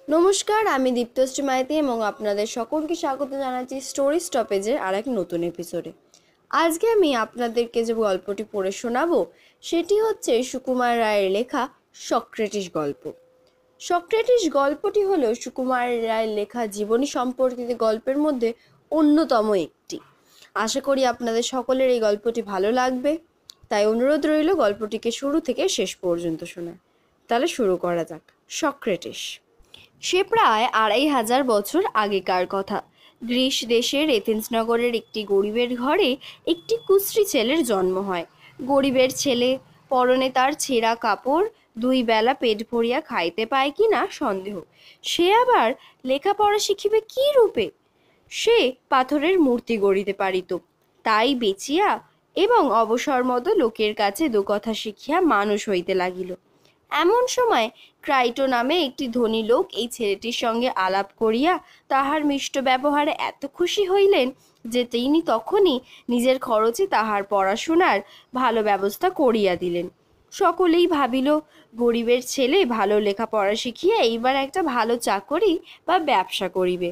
নমস্কার, আমি দীপ্তশ্রী মাইতি এবং আপনাদের সকলকে স্বাগত জানাচ্ছি স্টোরি স্টপেজের আর এক নতুন এপিসোডে। আজকে আমি আপনাদেরকে যে গল্পটি পড়ে শোনাবো সেটি হচ্ছে সুকুমার রায়ের লেখা সক্রেটিস গল্প। সক্রেটিস গল্পটি হলো সুকুমার রায়ের লেখা জীবনী সম্পর্কিত গল্পের মধ্যে অন্যতম একটি। আশা করি আপনাদের সকলের এই গল্পটি ভালো লাগবে, তাই অনুরোধ রইল গল্পটিকে শুরু থেকে শেষ পর্যন্ত শোনা। তাহলে শুরু করা যাক। সক্রেটিস। সে প্রায় ২৫০০ বছর আগেকার কথা। গ্রিস দেশের এথেন্স নগরের একটি গরিবের ঘরে একটি কুশ্রী ছেলের জন্ম হয়। গরিবের ছেলে, পরনে তার ছেঁড়া কাপড়, ২ বেলা পেট ভরিয়া খাইতে পায় কি না সন্দেহ। সে আবার লেখাপড়া শিখিবে কি রূপে? সে পাথরের মূর্তি গড়িতে পারিত, তাই বেচিয়া এবং অবসর মতো লোকের কাছে দু কথা শিখিয়া মানুষ হইতে লাগিল। এমন সময় ক্রাইটো নামে একটি ধনী লোক এই ছেলেটির সঙ্গে আলাপ করিয়া তাহার মিষ্ট ব্যবহারে এত খুশি হইলেন যে তিনি তখনই নিজের খরচে তাহার পড়াশোনার ভালো ব্যবস্থা করিয়া দিলেন। সকলেই ভাবিল গরিবের ছেলে ভালো লেখাপড়া শিখিয়া এইবার একটা ভালো চাকরি বা ব্যবসা করিবে।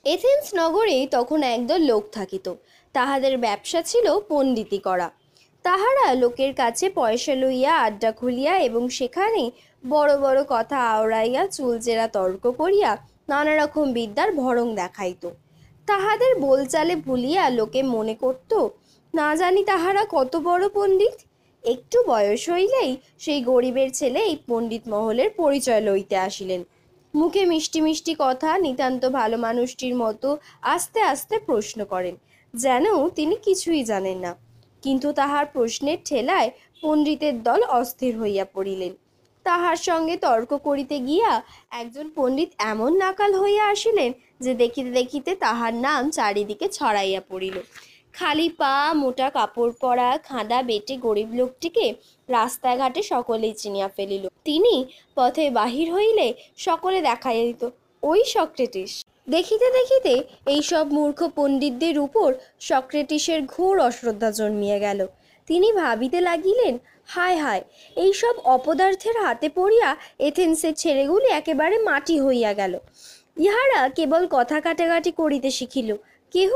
এথেন্স নগরে তখন একদল লোক থাকিত, তাহাদের ব্যবসা ছিল পণ্ডিতি করা। তাহারা লোকের কাছে পয়সা লইয়া আড্ডা খুলিয়া এবং সেখানে বড় বড় কথা আওড়াইয়া চুলচেরা তর্ক করিয়া নানা রকম বিদ্যার ভরং দেখাইত। তাহাদের বলচালে ভুলিয়া লোকে মনে করত না জানি তাহারা কত বড় পণ্ডিত। একটু বয়স হইলেই সেই গরিবের ছেলে এই পণ্ডিত মহলের পরিচয় লইতে আসিলেন। মুখে মিষ্টি মিষ্টি কথা নিতান্ত ভালো মানুষটির মতো আস্তে আস্তে প্রশ্ন করেন, যেন তিনি কিছুই জানেন না। কিন্তু তাহার প্রশ্নের ঠেলায় পণ্ডিতের দল অস্থির হইয়া পড়িলেন। তাহার সঙ্গে তর্ক করিতে গিয়া একজন পণ্ডিত এমন নাকাল হইয়া আসিলেন যে দেখিতে দেখিতে তাহার নাম চারিদিকে ছড়াইয়া পড়িল। খালি পা, মোটা কাপড় পরা, খাঁদা বেটে গরিব লোকটিকে রাস্তাঘাটে সকলেই চিনিয়া ফেলিল। তিনি পথে বাহির হইলে সকলে দেখাইয়া দিত, ওই সক্রেটিস। দেখিতে দেখিতে এইসব মূর্খ পণ্ডিতদের উপর সক্রেটিসের ঘোর অশ্রদ্ধা জন্মিয়া গেল। তিনি ভাবিতে লাগিলেন, হায় হায়, এইসব অপদার্থের হাতে পড়িয়া এথেন্সের ছেলেগুলি একেবারে মাটি হইয়া গেল। ইহারা কেবল কথা কাটাকাটি করিতে শিখিল, কেহ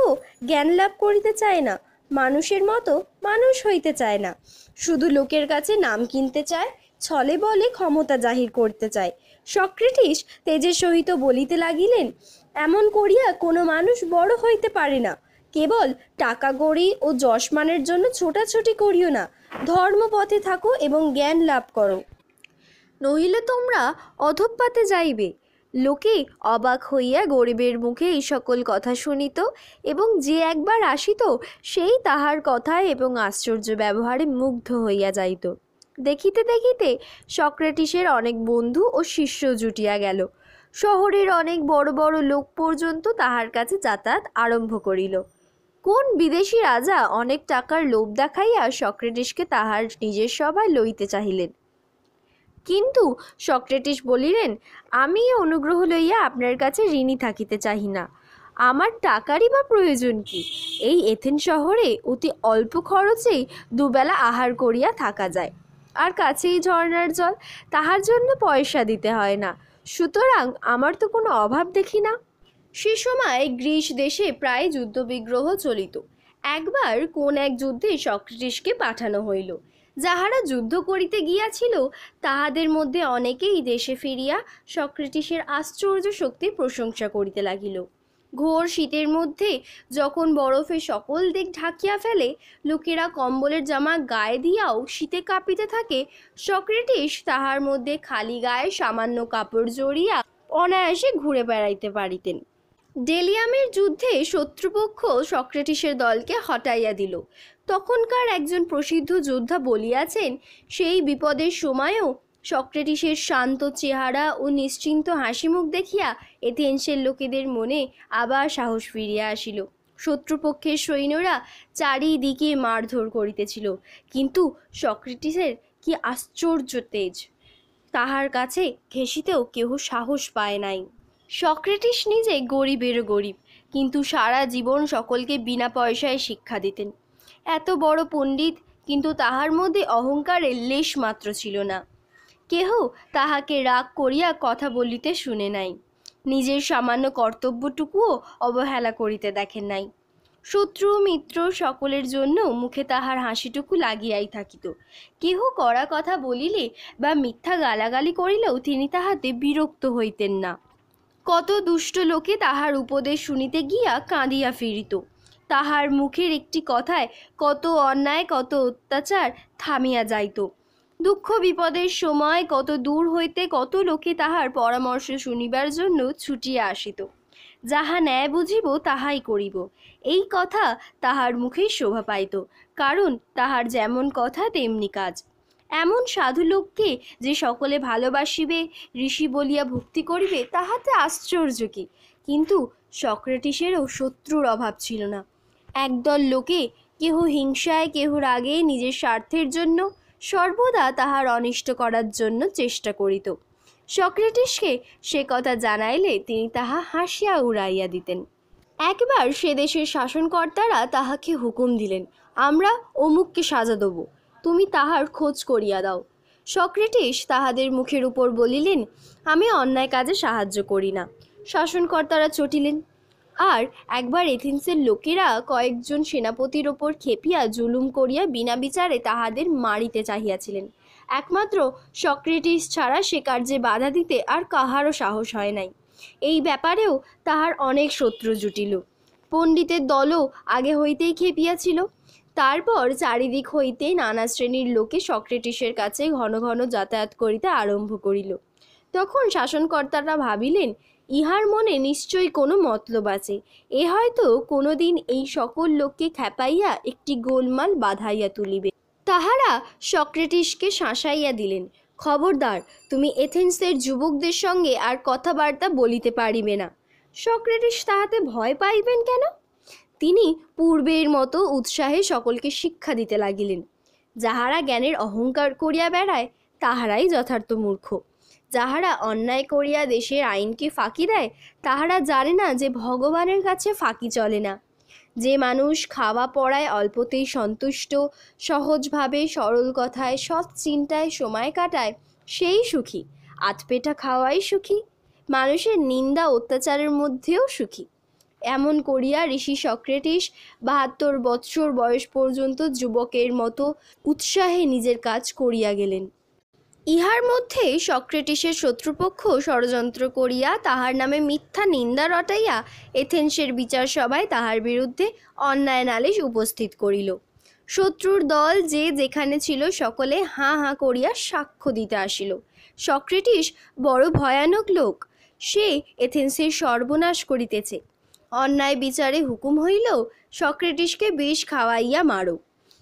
জ্ঞান লাভ করিতে চায় না, মানুষের মতো মানুষ হইতে চায় না, শুধু লোকের কাছে নাম কিনতে চায়, ছলে বলে ক্ষমতা জাহির করতে চায়। সক্রেটিস তেজের সহিত বলিতে লাগিলেন, এমন করিয়া কোনো মানুষ বড় হইতে পারে না। কেবল টাকা কড়ি ও যশমানের জন্য ছোটাছুটি করিও না, ধর্মপথে থাকো এবং জ্ঞান লাভ করো, নহিলে তোমরা অধঃপাতে যাইবে। লোকে অবাক হইয়া গরিবের মুখে এই সকল কথা শুনিত এবং যে একবার আসিত সেই তাহার কথায় এবং আশ্চর্য ব্যবহারে মুগ্ধ হইয়া যাইত। দেখিতে দেখিতে সক্রেটিসের অনেক বন্ধু ও শিষ্য জুটিয়া গেল। শহরের অনেক বড় বড় লোক পর্যন্ত তাহার কাছে যাতায়াত আরম্ভ করিল। কোন বিদেশি রাজা অনেক টাকার লোভ দেখাইয়া সক্রেটিসকে তাহার নিজের সভায় লইতে চাহিলেন। কিন্তু সক্রেটিস বলিলেন, আমি অনুগ্রহ লইয়া আপনার কাছে ঋণী থাকিতে চাহি না। আমার টাকারই বা প্রয়োজন কি? এই এথেন্স শহরে অতি অল্প খরচেই দুবেলা আহার করিয়া থাকা যায়, আর কাছেই ঝর্ণার জল, তাহার জন্য পয়সা দিতে হয় না। সুতরাং আমার তো কোনো অভাব দেখি না। সে সময় গ্রিস দেশে প্রায় যুদ্ধবিগ্রহ চলিত। একবার কোন এক যুদ্ধে সক্রেটিসকে পাঠানো হইল। যাহারা যুদ্ধ করিতে গিয়াছিল তাহাদের মধ্যে অনেকেই দেশে ফিরিয়া সক্রেটিসের আশ্চর্য শক্তির প্রশংসা করিতে লাগিল। ঘোর শীতের মধ্যে যখন বরফে সকল দিক ঢাকিয়া ফেলে, লোকেরা কম্বলের জামা গায়ে দিয়াও শীতে কাঁপিতে থাকে, সক্রেটিস তাহার মধ্যে খালি গায়ে সামান্য কাপড় জড়িয়া অনায়াসে ঘুরে বেড়াইতে পারিতেন। ডেলিয়ামের যুদ্ধে শত্রুপক্ষ সক্রেটিসের দলকে হটাইয়া দিল। তখনকার একজন প্রসিদ্ধ যোদ্ধা বলিয়াছেন, সেই বিপদের সময়ও সক্রেটিসের শান্ত চেহারা ও নিশ্চিন্ত হাসিমুখ দেখিয়া এথেন্সের লোকেদের মনে আবার সাহস ফিরিয়া আসিল। শত্রুপক্ষের সৈন্যরা চারিদিকে মারধর করিতেছিল, কিন্তু সক্রেটিসের কি আশ্চর্য তেজ! তাহার কাছে ঘেঁষিতেও কেহ সাহস পায় নাই। সক্রেটিস নিজে গরিবেরও গরিব, কিন্তু সারা জীবন সকলকে বিনা পয়সায় শিক্ষা দিতেন। এত বড় পণ্ডিত, কিন্তু তাহার মধ্যে অহংকারের লেশ মাত্র ছিল না। কেহ তাহাকে রাগ করিয়া কথা বলিতে শুনে নাই, নিজের সামান্য কর্তব্যটুকুও অবহেলা করিতে দেখেন নাই। শত্রু মিত্র সকলের জন্য মুখে তাহার হাসিটুকু লাগিয়াই থাকিত। কেহ কড়া কথা বলিলে বা মিথ্যা গালাগালি করিলেও তিনি তাহাতে বিরক্ত হইতেন না। কত দুষ্ট লোকে তাহার উপদেশ শুনিতে গিয়া কাঁদিয়া ফিরিত। তাহার মুখের একটি কথায় কত অন্যায় কত অত্যাচার থামিয়া যাইত। দুঃখ বিপদের সময় কত দূর হইতে কত লোকে তাহার পরামর্শ শুনিবার জন্য ছুটিয়া আসিত। যাহা ন্যায় বুঝিব তাহাই করিব, এই কথা তাহার মুখেই শোভা পাইত, কারণ তাহার যেমন কথা তেমনি কাজ। এমন সাধু লোককে যে সকলে ভালোবাসিবে, ঋষি বলিয়া ভক্তি করিবে, তাহাতে আশ্চর্য কি। কিন্তু সক্রেটিসেরও শত্রুর অভাব ছিল না। একদল লোকে কেহ হিংসায় কেহ রাগে নিজের স্বার্থের জন্য সর্বদা তাহার অনিষ্ট করার জন্য চেষ্টা করিত। সক্রেটিসকে সে কথা জানাইলে তিনি তাহা হাসিয়া উড়াইয়া দিতেন। একবার সে দেশের শাসনকর্তারা তাহাকে হুকুম দিলেন, আমরা অমুককে সাজা দেব, তুমি তাহার খোঁজ করিয়া দাও। সক্রেটিস তাহাদের মুখের উপর বলিলেন, আমি অন্যায় কাজে সাহায্য করি না। শাসনকর্তারা চটিলেন। আর একবার এথেন্সের লোকেরা কয়েকজন সেনাপতির ওপর খেপিয়া জুলুম করিয়া বিনা বিচারে তাহাদের মারিতে চাহিয়াছিলেন। একমাত্র সক্রেটিস ছাড়া সে কার্যে বাধা দিতে আর কাহারও সাহস হয় নাই। এই ব্যাপারেও তাহার অনেক শত্রু জুটিল। পণ্ডিতের দলও আগে হইতেই খেপিয়াছিল। তারপর চারিদিক হইতে নানা শ্রেণীর লোকে সক্রেটিসের কাছে ঘন ঘন যাতায়াত করিতে আরম্ভ করিল। তখন শাসনকর্তারা ভাবিলেন, ইহার মনে নিশ্চয়ই কোনো মতলব আছে, এ হয়তো কোনোদিন এই সকল লোককে খেপাইয়া একটি গোলমাল বাঁধাইয়া তুলিবে। তাহারা সক্রেটিসকে শাসাইয়া দিলেন, খবরদার, তুমি এথেন্সের যুবকদের সঙ্গে আর কথাবার্তা বলিতে পারিবে না। সক্রেটিস তাহাতে ভয় পাইবেন কেন? তিনি পূর্বের মতো উৎসাহে সকলকে শিক্ষা দিতে লাগিলেন। যাহারা জ্ঞানের অহংকার করিয়া বেড়ায় তাহারাই যথার্থ মূর্খ। যাহারা অন্যায় করিয়া দেশের আইনকে ফাঁকি দেয় তাহারা জানে না যে ভগবানের কাছে ফাঁকি চলে না। যে মানুষ খাওয়া পড়ায় অল্পতেই সন্তুষ্ট, সহজভাবে সরল কথায় সৎ চিন্তায় সময় কাটায়, সেই সুখী। আধপেটা খাওয়াই সুখী, মানুষের নিন্দা অত্যাচারের মধ্যেও সুখী। এমন করিয়া ঋষি সক্রেটিস ৭২ বৎসর বয়স পর্যন্ত যুবকের মতো উৎসাহে নিজের কাজ করিয়া গেলেন। ইহার মধ্যে সক্রেটিসের শত্রুপক্ষ ষড়যন্ত্র করিয়া তাহার নামে মিথ্যা নিন্দা রটাইয়া এথেন্সের বিচার সভায় তাহার বিরুদ্ধে অন্যায় নালিশ উপস্থিত করিল। শত্রুর দল যে যেখানে ছিল সকলে হাঁ হাঁ করিয়া সাক্ষ্য দিতে আসিল, সক্রেটিস বড় ভয়ানক লোক, সে এথেন্সের সর্বনাশ করিতেছে। অন্যায় বিচারে হুকুম হইল, সক্রেটিসকে বিষ খাওয়াইয়া মারো।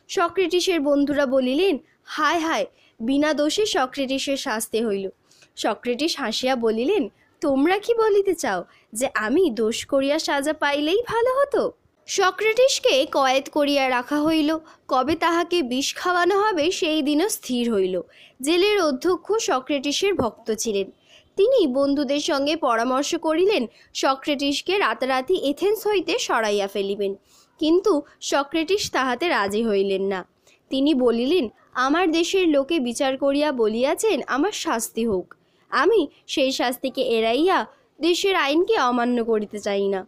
সক্রেটিসের বন্ধুরা বলিলেন, হায় হায়, বিনা দোষে সক্রেটিসের শাস্তি হইল। সক্রেটিস হাসিয়া বলিলেন, তোমরা কি বলিতে চাও যে আমি দোষ করিয়া সাজা পাইলেই ভালো হতো? সক্রেটিসকে কয়েদ করিয়া রাখা হইল। কবে তাহাকে বিষ খাওয়ানো হবে সেই দিনও স্থির হইল। জেলের অধ্যক্ষ সক্রেটিসের ভক্ত ছিলেন। তিনি বন্ধুদের সঙ্গে পরামর্শ করিলেন সক্রেটিসকে রাতারাতি এথেন্স হইতে সরাইয়া ফেলিবেন। কিন্তু সক্রেটিস তাহাতে রাজি হইলেন না। তিনি বলিলেন, আমার দেশের লোকে বিচার করিয়া বলিয়াছেন আমার শাস্তি হোক। আমি সেই শাস্তিকে এড়াইয়া দেশের আইনকে অমান্য করিতে চাই না।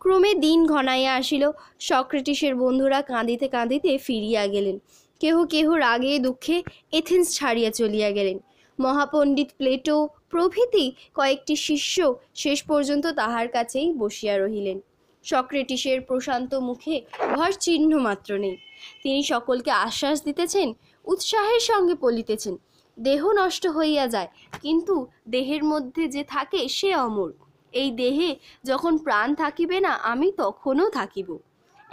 ক্রমে দিন ঘনাইয়া আসিল। সক্রেটিসের বন্ধুরা কাঁদিতে কাঁদিতে ফিরিয়া গেলেন। কেহ কেহ রাগে দুঃখে এথেন্স ছাড়িয়া চলিয়া গেলেন। মহাপণ্ডিত প্লেটো প্রভৃতি কয়েকটি শিষ্য শেষ পর্যন্ত তাহার কাছেই বসিয়া রহিলেন। সক্রেটিসের প্রশান্ত মুখে ভর চিহ্ন মাত্র নেই। তিনি সকলকে আশ্বাস দিতেছেন, উৎসাহের সঙ্গে বলিতেছেন, দেহ নষ্ট হইয়া যায়, কিন্তু দেহের মধ্যে যে থাকে সে অমর। এই দেহে যখন প্রাণ থাকিবে না, আমি তখনও থাকিব।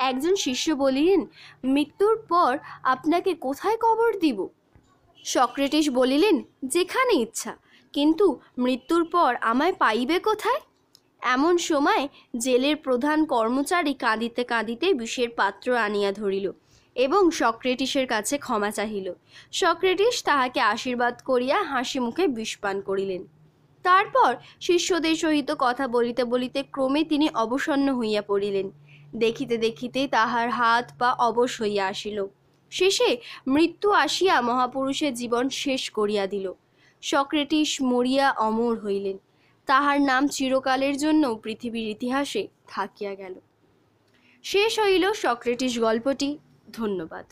একজন শিষ্য বলিলেন, মৃত্যুর পর আপনাকে কোথায় কবর দিব? সক্রেটিস বলিলেন, যেখানে ইচ্ছা, কিন্তু মৃত্যুর পর আমায় পাইবে কোথায়? এমন সময় জেলের প্রধান কর্মচারী কাঁদিতে কাঁদিতে বিষের পাত্র আনিয়া ধরিল এবং সক্রেটিসের কাছে ক্ষমা চাহিল। সক্রেটিস তাহাকে আশীর্বাদ করিয়া হাসি মুখে বিষ পান করিলেন। তারপর শিষ্যদের সহিত কথা বলিতে বলিতে ক্রমে তিনি অবসন্ন হইয়া পড়িলেন। দেখিতে দেখিতে তাহার হাত পা অবশ হইয়া আসিল। শেষে মৃত্যু আসিয়া মহাপুরুষের জীবন শেষ করিয়া দিল। সক্রেটিস মরিয়া অমর হইলেন, তাহার নাম চিরকালের জন্য পৃথিবীর ইতিহাসে থাকিয়া গেল। শেষ হইল সক্রেটিস গল্পটি। ধন্যবাদ।